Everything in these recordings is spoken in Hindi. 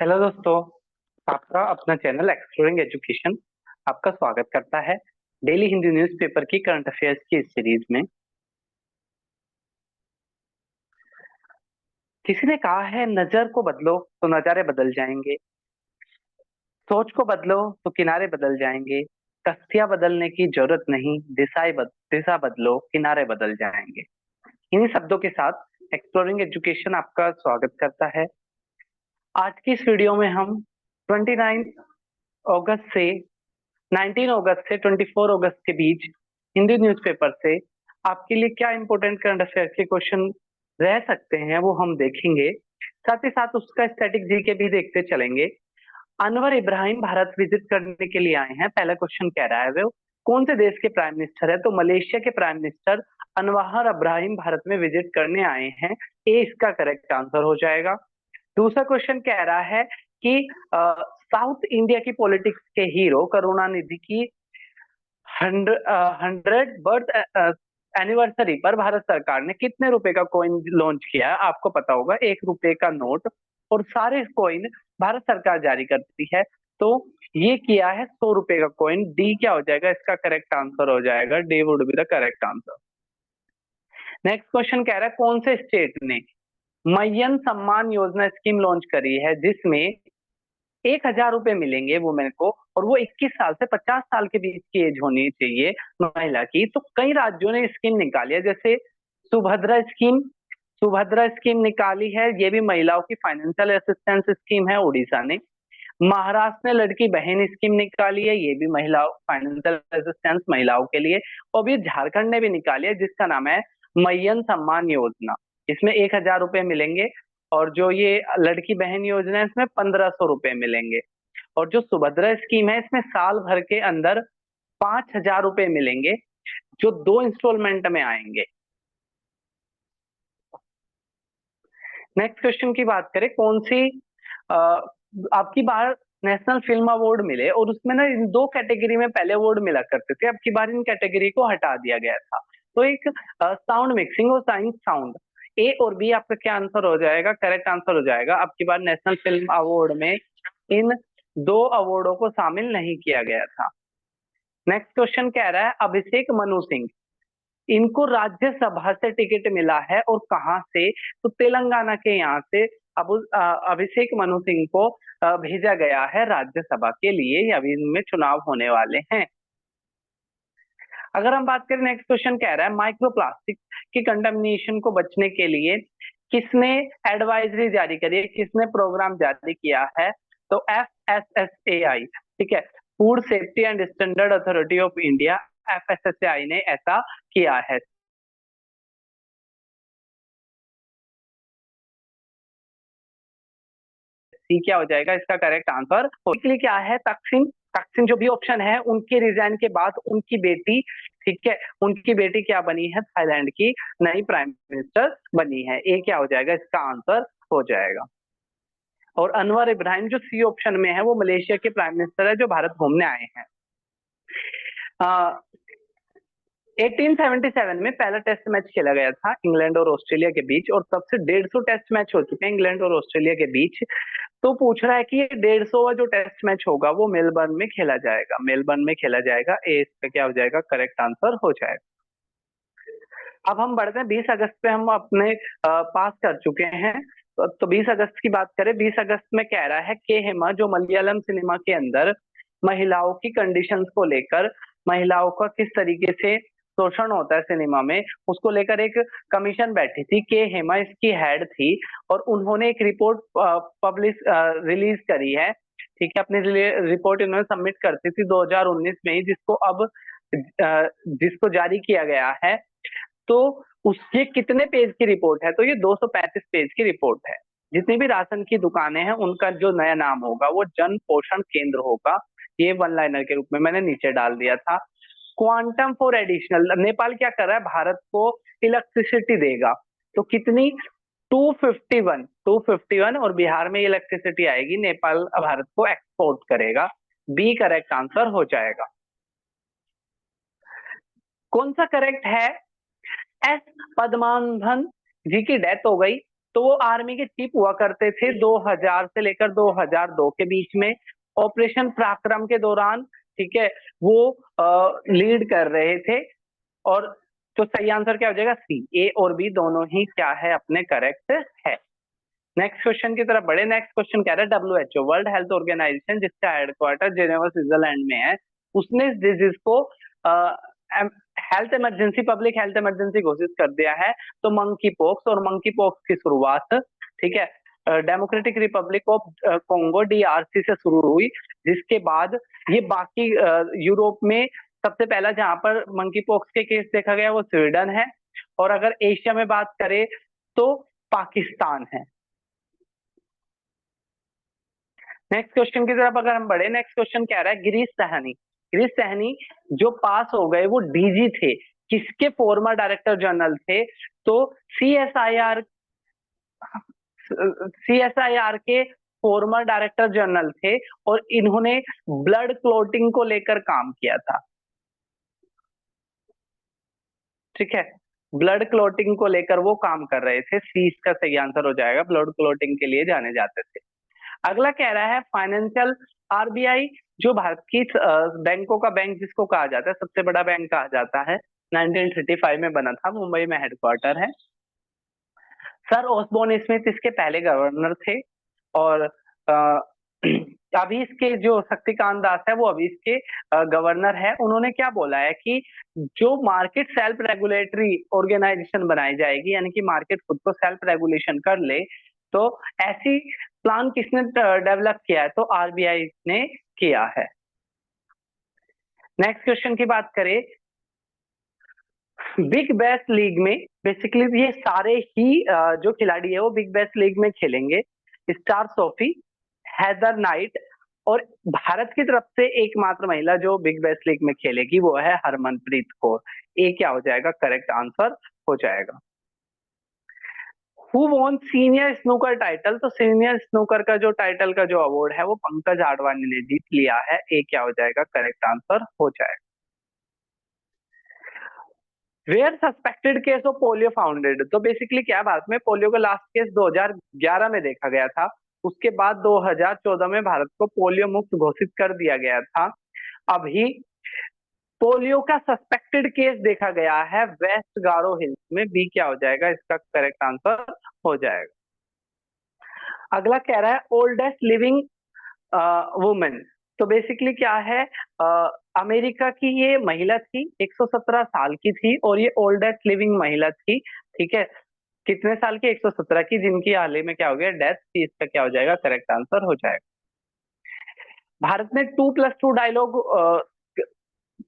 हेलो दोस्तों। आपका अपना चैनल एक्सप्लोरिंग एजुकेशन आपका स्वागत करता है डेली हिंदी न्यूज़पेपर की करंट अफेयर्स की इस सीरीज में। किसी ने कहा है, नजर को बदलो तो नजारे बदल जाएंगे, सोच को बदलो तो किनारे बदल जाएंगे, कश्तियां बदलने की जरूरत नहीं, दिशा बदलो किनारे बदल जाएंगे। इन्हीं शब्दों के साथ एक्सप्लोरिंग एजुकेशन आपका स्वागत करता है। आज की इस वीडियो में हम 29 अगस्त से 19 अगस्त से 24 अगस्त के बीच हिंदी न्यूज़पेपर से आपके लिए क्या इंपॉर्टेंट करंट अफेयर के क्वेश्चन रह सकते हैं वो हम देखेंगे। साथ ही साथ उसका स्टैटिक जीके भी देखते चलेंगे। अनवर इब्राहिम भारत विजिट करने के लिए आए हैं। पहला क्वेश्चन कह रहा है, वो कौन से देश के प्राइम मिनिस्टर है? तो मलेशिया के प्राइम मिनिस्टर अनवर इब्राहिम भारत में विजिट करने आए हैं। ए इसका करेक्ट आंसर हो जाएगा। दूसरा क्वेश्चन कह रहा है कि साउथ इंडिया की पॉलिटिक्स के हीरो करुणानिधि की 100 बर्थ एनिवर्सरी पर भारत सरकार ने कितने रुपए का कॉइन लॉन्च किया है? आपको पता होगा, 1 रुपए का नोट और सारे कॉइन भारत सरकार जारी करती है। तो ये किया है 100 रुपए का कॉइन। डी क्या हो जाएगा? इसका करेक्ट आंसर हो जाएगा, D would be the correct answer. Next question कह रहा है, कौन से स्टेट ने मय्यन सम्मान योजना स्कीम लॉन्च करी है जिसमें 1,000 रुपए मिलेंगे वुमेन को, और वो 21 साल से 50 साल के बीच की एज होनी चाहिए महिला की। तो कई राज्यों ने स्कीम निकाली है, जैसे सुभद्रा स्कीम सुभद्रा स्कीम निकाली है, ये भी महिलाओं की फाइनेंशियल असिस्टेंस स्कीम है उड़ीसा ने। महाराष्ट्र ने लड़की बहन स्कीम निकाली है, ये भी महिलाओं फाइनेंशियल असिस्टेंस महिलाओं के लिए। और भी झारखंड ने भी निकाली है जिसका नाम है मय्यन सम्मान योजना। इसमें 1,000 रुपए मिलेंगे, और जो ये लड़की बहन योजना है इसमें 1,500 रुपए मिलेंगे। और जो सुभद्रा स्कीम है इसमें साल भर के अंदर 5,000 रुपए मिलेंगे, जो 2 इंस्टॉलमेंट में आएंगे। नेक्स्ट क्वेश्चन की बात करें, कौन सी अ, आपकी बार नेशनल फिल्म अवार्ड मिले, और उसमें ना इन दो कैटेगरी में पहले अवार्ड मिला करते थे, अब की बार इन कैटेगरी को हटा दिया गया था। तो एक साउंड मिक्सिंग और साइंस साउंड, ए और बी आपका क्या आंसर हो जाएगा? करेक्ट आंसर हो जाएगा। अब की बार नेशनल फिल्म अवार्ड में इन दो अवार्डों को शामिल नहीं किया गया था। नेक्स्ट क्वेश्चन कह रहा है, अभिषेक मनु सिंह, इनको राज्यसभा से टिकट मिला है और कहां से? तो तेलंगाना के यहाँ से अभिषेक मनु सिंह को भेजा गया है राज्यसभा के लिए। अभी इनमें चुनाव होने वाले हैं। अगर हम बात करें, नेक्स्ट क्वेश्चन कह रहा है, माइक्रो प्लास्टिक की कंटामिनेशन को बचने के लिए किसने एडवाइजरी जारी करी है, किसने प्रोग्राम जारी किया है? तो FSSAI, ठीक है, food safety and standard authority of India, FSSAI ने ऐसा किया है। सी क्या हो जाएगा इसका करेक्ट आंसर? बेसिकली क्या है, तकसीम तकसीम जो भी ऑप्शन है, उनके रिजाइन के बाद उनकी बेटी, ठीक है, उनकी बेटी क्या बनी है? थाईलैंड की नई प्राइम मिनिस्टर बनी है। ए क्या हो जाएगा इसका आंसर? हो जाएगा। और अनवर इब्राहिम जो सी ऑप्शन में है, वो मलेशिया के प्राइम मिनिस्टर है जो भारत घूमने आए हैं। 1877 में पहला टेस्ट मैच खेला गया था इंग्लैंड और ऑस्ट्रेलिया के बीच, और तब से 150 टेस्ट मैच हो चुके हैं इंग्लैंड और ऑस्ट्रेलिया के बीच। तो पूछ रहा है कि ये 150वां जो टेस्ट मैच होगा वो मेलबर्न में खेला जाएगा, मेलबर्न में खेला जाएगा। ए इसका क्या हो जाएगा? करेक्ट आंसर हो जाएगा। अब हम बढ़ते हैं 20 अगस्त पे, हम अपने पास कर चुके हैं। तो 20 अगस्त की बात करें, 20 अगस्त में कह रहा है के हेमा, जो मलयालम सिनेमा के अंदर महिलाओं की कंडीशंस को लेकर, महिलाओं का किस तरीके से शोषण होता है सिनेमा में, उसको लेकर एक कमीशन बैठी थी। के हेमा इसकी हेड थी, और उन्होंने एक रिपोर्ट पब्लिश रिलीज करी है, ठीक है, अपनी रिपोर्ट इन्होंने सबमिट करती थी 2019 में ही, जिसको जारी किया गया है। तो उसके कितने पेज की रिपोर्ट है? तो ये 235 पेज की रिपोर्ट है। जितनी भी राशन की दुकानें हैं उनका जो नया नाम होगा वो जन पोषण केंद्र होगा। ये वन लाइनर के रूप में मैंने नीचे डाल दिया था। क्वांटम फॉर एडिशनल, नेपाल क्या कर रहा है? भारत को इलेक्ट्रिसिटी देगा। तो कितनी? 251 और बिहार में इलेक्ट्रिसिटी आएगी, नेपाल भारत को एक्सपोर्ट करेगा। बी करेक्ट आंसर हो जाएगा। कौन सा करेक्ट है? एस पद्मानंभन जी की डेथ हो गई, तो वो आर्मी के चीफ हुआ करते थे 2000 से लेकर 2002 के बीच में। ऑपरेशन पराक्रम के दौरान, ठीक है, वो लीड कर रहे थे। और तो सही आंसर क्या हो जाएगा? सी। ए और बी दोनों ही क्या है, अपने करेक्ट है। नेक्स्ट क्वेश्चन की तरफ बढ़े। नेक्स्ट क्वेश्चन कह रहा है WHO, वर्ल्ड हेल्थ ऑर्गेनाइजेशन, जिसका हेडक्वार्टर जेनेवा स्विट्जरलैंड में है, उसने इस डिजीज को health emergency, public health emergency घोषित कर दिया है। तो मंकी पॉक्स, और मंकी पॉक्स की शुरुआत, ठीक है, democratic Republic of Congo DRC से शुरू हुई, जिसके बाद ये बाकी यूरोप में सबसे पहला जहां पर मंकी पॉक्स के केस देखा गया वो स्वीडन है। और अगर एशिया में बात करें तो पाकिस्तान है। नेक्स्ट क्वेश्चन की तरफ अगर हम बढ़े। नेक्स्ट क्वेश्चन कह रहा है गिरीश सहनी। गिरीश सहनी जो पास हो गए वो DG थे, किसके फॉर्मर डायरेक्टर जनरल थे? तो CSIR, CSIR के फॉर्मर डायरेक्टर जनरल थे, और इन्होंने ब्लड क्लोटिंग को लेकर काम किया था। ठीक है, ब्लड क्लोटिंग को लेकर वो काम कर रहे थे। सी इसका सही आंसर हो जाएगा, ब्लड क्लोटिंग के लिए जाने जाते थे। अगला कह रहा है फाइनेंशियल, RBI जो भारत की बैंकों का बैंक जिसको कहा जाता है, सबसे बड़ा बैंक कहा जाता है, 1935 में बना था, मुंबई में हेडक्वार्टर है। सर ओसबोर्न स्मिथ इसके पहले गवर्नर थे। और अ, अभी इसके जो शक्तिकांत दास है वो अभी इसके गवर्नर है। उन्होंने क्या बोला है कि जो मार्केट सेल्फ रेगुलेटरी ऑर्गेनाइजेशन बनाई जाएगी, यानी कि मार्केट खुद को सेल्फ रेगुलेशन कर ले, तो ऐसी प्लान किसने डेवलप किया है? तो RBI ने किया है। नेक्स्ट क्वेश्चन की बात करें। बिग बैश लीग में बेसिकली ये सारे ही जो खिलाड़ी है वो बिग बैश लीग में खेलेंगे। स्टार सोफी, हैदर नाइट, और भारत की तरफ से एकमात्र महिला जो बिग बैश लीग में खेलेगी वो है हरमनप्रीत कौर। ये क्या हो जाएगा? करेक्ट आंसर हो जाएगा। Who won senior snooker title? तो सीनियर स्नूकर का जो टाइटल का जो अवार्ड है वो पंकज आडवाणी ने जीत लिया है। ये क्या हो जाएगा? करेक्ट आंसर हो जाएगा। Where suspected case of polio founded? तो बेसिकली क्या है, भारत में पोलियो का लास्ट केस 2011 में देखा गया था। उसके बाद 2014 में भारत को पोलियो मुक्त घोषित कर दिया गया था। अभी पोलियो का सस्पेक्टेड केस देखा गया है वेस्ट गारो हिल्स में। बी क्या हो जाएगा? इसका करेक्ट आंसर हो जाएगा। अगला कह रहा है ओल्डेस्ट लिविंग वुमेन। तो बेसिकली क्या है, अमेरिका की ये महिला थी, 117 साल की थी, और ये ओल्डेस्ट लिविंग महिला थी। ठीक है, कितने साल की? 117 की, जिनकी हाल ही में क्या हो गया? डेथ थी। इसका क्या हो जाएगा? करेक्ट आंसर हो जाएगा। भारत ने 2+2 डायलॉग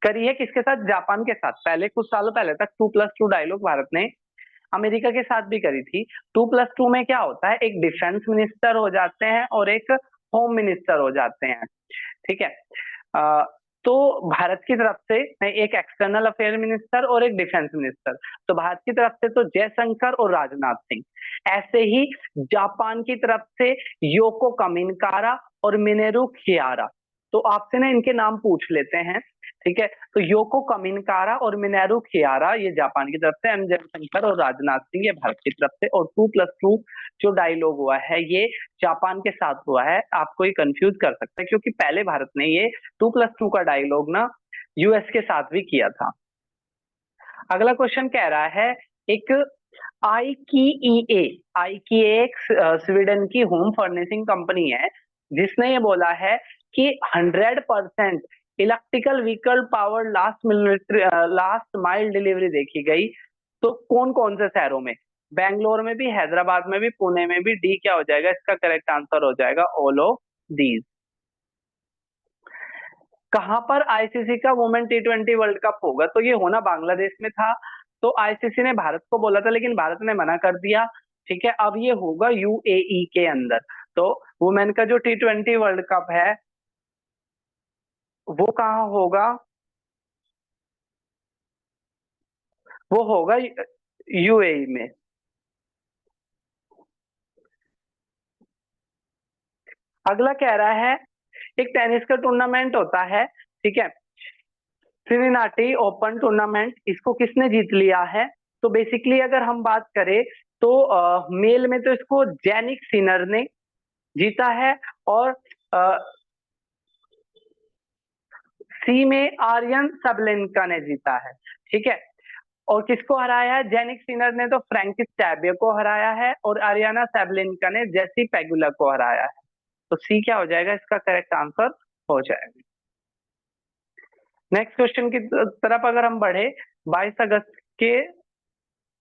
करी है किसके साथ? जापान के साथ। पहले कुछ सालों पहले तक 2+2 डायलॉग भारत ने अमेरिका के साथ भी करी थी। 2+2 में क्या होता है, एक डिफेंस मिनिस्टर हो जाते हैं और एक होम मिनिस्टर हो जाते हैं। ठीक है, अ, तो भारत की तरफ से एक एक्सटर्नल अफेयर मिनिस्टर और एक डिफेंस मिनिस्टर। तो भारत की तरफ से तो जयशंकर और राजनाथ सिंह। ऐसे ही जापान की तरफ से योको कमिनकारा और मिनेरू कियारा। तो आपसे ना इनके नाम पूछ लेते हैं। ठीक है, तो योको कमिनकारा और मिनेरू कियारा ये जापान की तरफ से, एम जयशंकर और राजनाथ सिंह ये भारत की तरफ से। और 2+2 जो डायलॉग हुआ है ये जापान के साथ हुआ है। आपको ये कंफ्यूज कर सकता है, क्योंकि पहले भारत ने ये 2+2 का डायलॉग ना US के साथ भी किया था। अगला क्वेश्चन कह रहा है एक आईकीईए, आईकीए एक स्वीडन की होम फर्निशिंग कंपनी है, जिसने ये बोला है कि 100% electrical vehicle power last mile delivery देखी गई। तो कौन कौन से शहरों में? बैंगलोर में भी, हैदराबाद में भी, पुणे में भी। डी क्या हो जाएगा? इसका करेक्ट आंसर हो जाएगा ऑल ऑफ दीज। कहां पर ICC का वुमेन T20 वर्ल्ड कप होगा? तो ये होना बांग्लादेश में था। तो ICC ने भारत को बोला था, लेकिन भारत ने मना कर दिया। ठीक है, अब ये होगा UAE के अंदर। तो वुमेन का जो T20 वर्ल्ड कप है वो कहाँ होगा? वो होगा UAE में। अगला कह रहा है एक टेनिस का टूर्नामेंट होता है, ठीक है, सिनसिनाटी ओपन टूर्नामेंट, इसको किसने जीत लिया है? तो बेसिकली अगर हम बात करें तो मेल में तो इसको जेनिक सिनर ने जीता है, और सी में आर्यन सबलेंका ने जीता है। ठीक है, और किसको हराया है? जेनिक सिनर ने तो फ्रैंकिस टैबियो को हराया है, और आरियाना सैबलेंका ने जेसी पेगुला को हराया है। तो सी क्या हो जाएगा? इसका करेक्ट आंसर हो जाएगा। नेक्स्ट क्वेश्चन की तरफ अगर हम बढ़े, 22 अगस्त के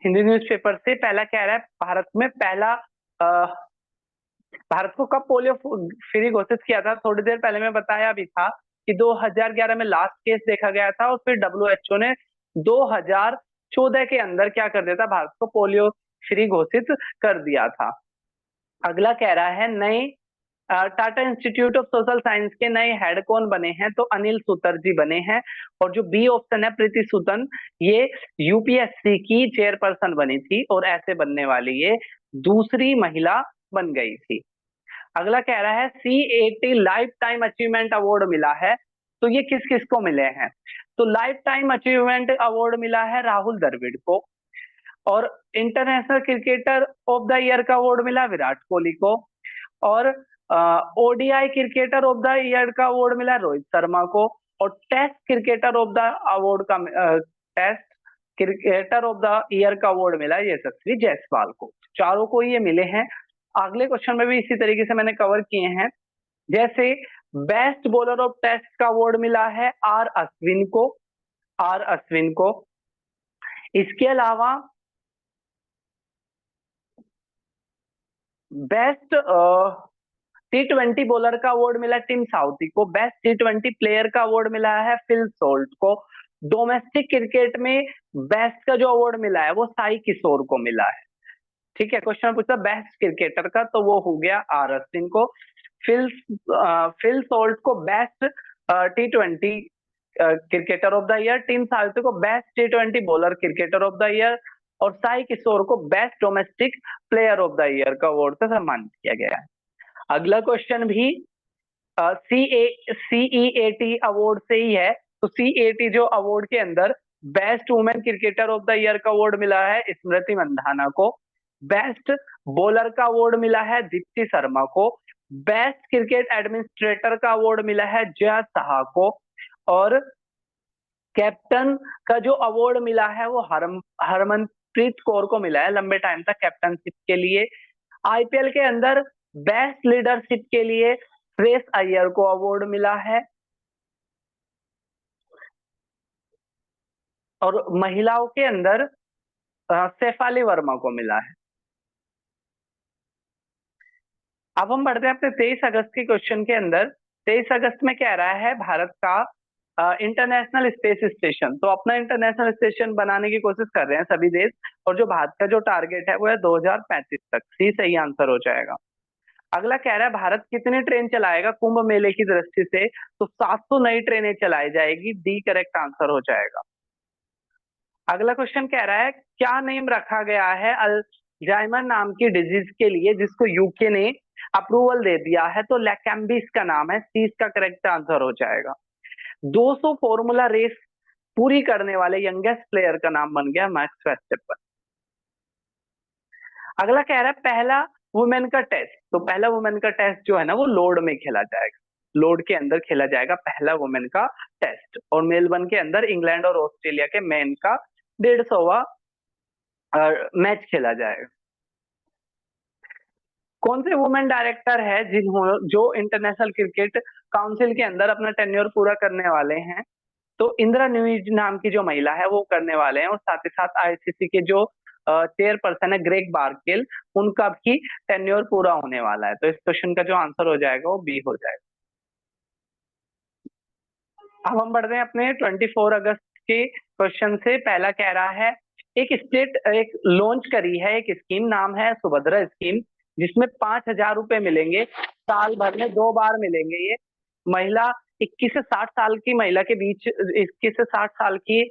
हिंदी न्यूज़पेपर से पहला कह रहा है, भारत में पहला भारत को कब पोलियो फ्री घोषित किया था? थोड़ी देर पहले मैं बताया भी था कि 2011 में लास्ट केस देखा गया था, और फिर डब्ल्यूएचओ ने 2014 के अंदर क्या कर दिया था? भारत को पोलियो फ्री घोषित कर दिया था। अगला कह रहा है, नए Tata institute of social science के नए हेड कौन बने हैं? तो अनिल सुतर जी बने हैं। और जो बी ऑप्शन है, प्रीति सूदन, ये यूपीएससी की चेयरपर्सन बनी थी, और ऐसे बनने वाली ये दूसरी महिला बन गई थी। अगला कह रहा है, CAT life time achievement award मिला है, तो ये किस किस को मिले हैं? तो लाइफ टाइम अचीवमेंट अवार्ड मिला है राहुल द्रविड़ को, और international cricketer of the year का अवार्ड मिला विराट कोहली को, और ODI cricketer of the year का अवार्ड मिला रोहित शर्मा को, और test cricketer of the award का test cricketer of the year का अवार्ड मिला यशस्वी जायसवाल को। चारों को ये मिले हैं। अगले क्वेश्चन में भी इसी तरीके से मैंने कवर किए हैं। जैसे बेस्ट बॉलर ऑफ टेस्ट का अवार्ड मिला है आर अश्विन को। इसके अलावा बेस्ट T20 बॉलर का अवार्ड मिला टिम साउथी को। बेस्ट T20 प्लेयर का अवार्ड मिला है फिल सोल्ट को। डोमेस्टिक क्रिकेट में बेस्ट का जो अवार्ड मिला है वो साई किशोर को मिला है। ठीक है, क्वेश्चन पूछा बेस्ट क्रिकेटर का, तो वो हो गया आर अश्विन को। फिल सोल्ट को best T20 cricketer of the year, Tim Southee को best T20 bowler cricketer of the year, और साई किशोर को best domestic player of the year का अवार्ड से सम्मानित किया गया है। अगला क्वेश्चन भी CEAT अवार्ड से ही है। तो CEAT जो अवार्ड के अंदर best women cricketer of the year का अवार्ड मिला है स्मृति मंधाना को। बेस्ट बॉलर का अवार्ड मिला है दीप्ति शर्मा को। बेस्ट क्रिकेट एडमिनिस्ट्रेटर का अवार्ड मिला है जया साहा को। और कैप्टन का जो अवार्ड मिला है वो हरमनप्रीत कौर को मिला है, लंबे टाइम तक कैप्टनशिप के लिए। आईपीएल के अंदर बेस्ट लीडरशिप के लिए श्रेयस अय्यर को अवार्ड मिला है, और महिलाओं के अंदर शेफाली वर्मा को मिला है। अब हम बढ़ते हैं अपने 23 अगस्त के क्वेश्चन के अंदर। 23 अगस्त में कह रहा है, भारत का इंटरनेशनल स्पेस स्टेशन, तो अपना इंटरनेशनल स्टेशन बनाने की कोशिश कर रहे हैं सभी देश, और जो भारत का जो टारगेट है वो है 2035 तक। सी सही आंसर हो जाएगा। अगला कह रहा है, भारत कितनी ट्रेन चलाएगा कुंभ मेले की दृष्टि से? तो 700 नई ट्रेनें चलाई जाएगी। डी करेक्ट आंसर हो जाएगा। अगला क्वेश्चन कह रहा है, क्या नेम रखा गया है अल्जाइमर नाम की डिजीज के लिए जिसको यूके ने अप्रूवल दे दिया है? तो लेकैम्बिस का नाम है। सी इसका करेक्ट आंसर हो जाएगा। 200 फॉर्मूला रेस पूरी करने वाले यंगेस्ट प्लेयर का नाम बन गया मैक्स वर्स्टेपन। अगला कह रहा है, पहला वुमेन का टेस्ट, तो पहला वुमेन का टेस्ट जो है ना वो लोर्ड में खेला जाएगा। लोर्ड के अंदर खेला जाएगा पहला वुमेन का टेस्ट, और मेलबर्न के अंदर इंग्लैंड और ऑस्ट्रेलिया के मैन का 150वां मैच खेला जाएगा। कौन से वुमेन डायरेक्टर है जो इंटरनेशनल क्रिकेट काउंसिल के अंदर अपना टेन्योर पूरा करने वाले हैं? तो इंदिरा न्यूज नाम की जो महिला है वो करने वाले हैं, और साथ ही साथ आईसीसी के जो चेयरपर्सन है ग्रेग बार्केल, उनका भी टेन्योर पूरा होने वाला है। तो इस क्वेश्चन का जो आंसर हो जाएगा वो बी हो जाएगा। अब हम बढ़ते हैं अपने 24 अगस्त के क्वेश्चन से। पहला कह रहा है, एक लॉन्च करी है एक स्कीम, नाम है सुभद्रा स्कीम, जिसमें 5,000 रुपए मिलेंगे, साल भर में 2 बार मिलेंगे। ये महिला 21 से 60 साल की महिला के बीच, 21 से 60 साल की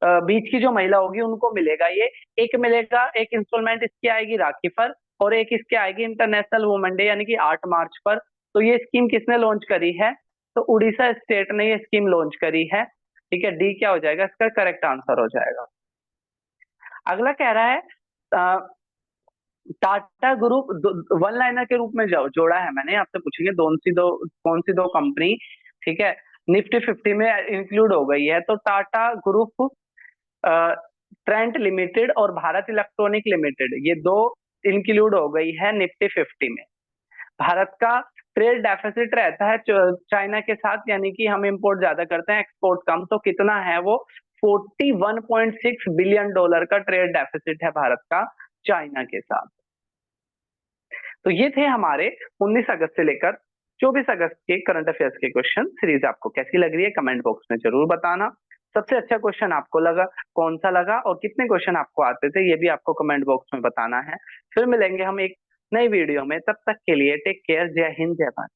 बीच की जो महिला होगी उनको मिलेगा ये। एक मिलेगा, एक इंस्टॉलमेंट इसकी आएगी राखी पर, और एक इसकी आएगी इंटरनेशनल वुमेन डे यानी कि 8 मार्च पर। तो ये स्कीम किसने लॉन्च करी है? तो उड़ीसा स्टेट ने ये स्कीम लॉन्च करी है। ठीक है, डी क्या हो जाएगा? इसका करेक्ट आंसर हो जाएगा। अगला कह रहा है, टाटा ग्रुप वन लाइनर के रूप में जोड़ा है मैंने, आपसे पूछेंगे कौन सी दो कंपनी, ठीक है, निफ्टी 50 में इंक्लूड हो गई है, तो टाटा ग्रुप, ट्रेंट लिमिटेड और भारत इलेक्ट्रॉनिक लिमिटेड, ये दो इंक्लूड हो गई है निफ्टी 50 में। भारत का ट्रेड डेफिसिट रहता है चाइना के साथ, यानी कि हम इंपोर्ट ज्यादा करते हैं एक्सपोर्ट कम, तो कितना है वो, 41.6 बिलियन डॉलर का ट्रेड डेफिसिट है भारत का चाइना के साथ। तो ये थे हमारे 19 अगस्त से लेकर 24 अगस्त के करंट अफेयर्स के क्वेश्चन सीरीज। आपको कैसी लग रही है कमेंट बॉक्स में जरूर बताना। सबसे अच्छा क्वेश्चन आपको लगा, कौन सा लगा, और कितने क्वेश्चन आपको आते थे, ये भी आपको कमेंट बॉक्स में बताना है। फिर मिलेंगे हम एक नई वीडियो में, तब तक के लिए टेक केयर, जय हिंद, जय भारत।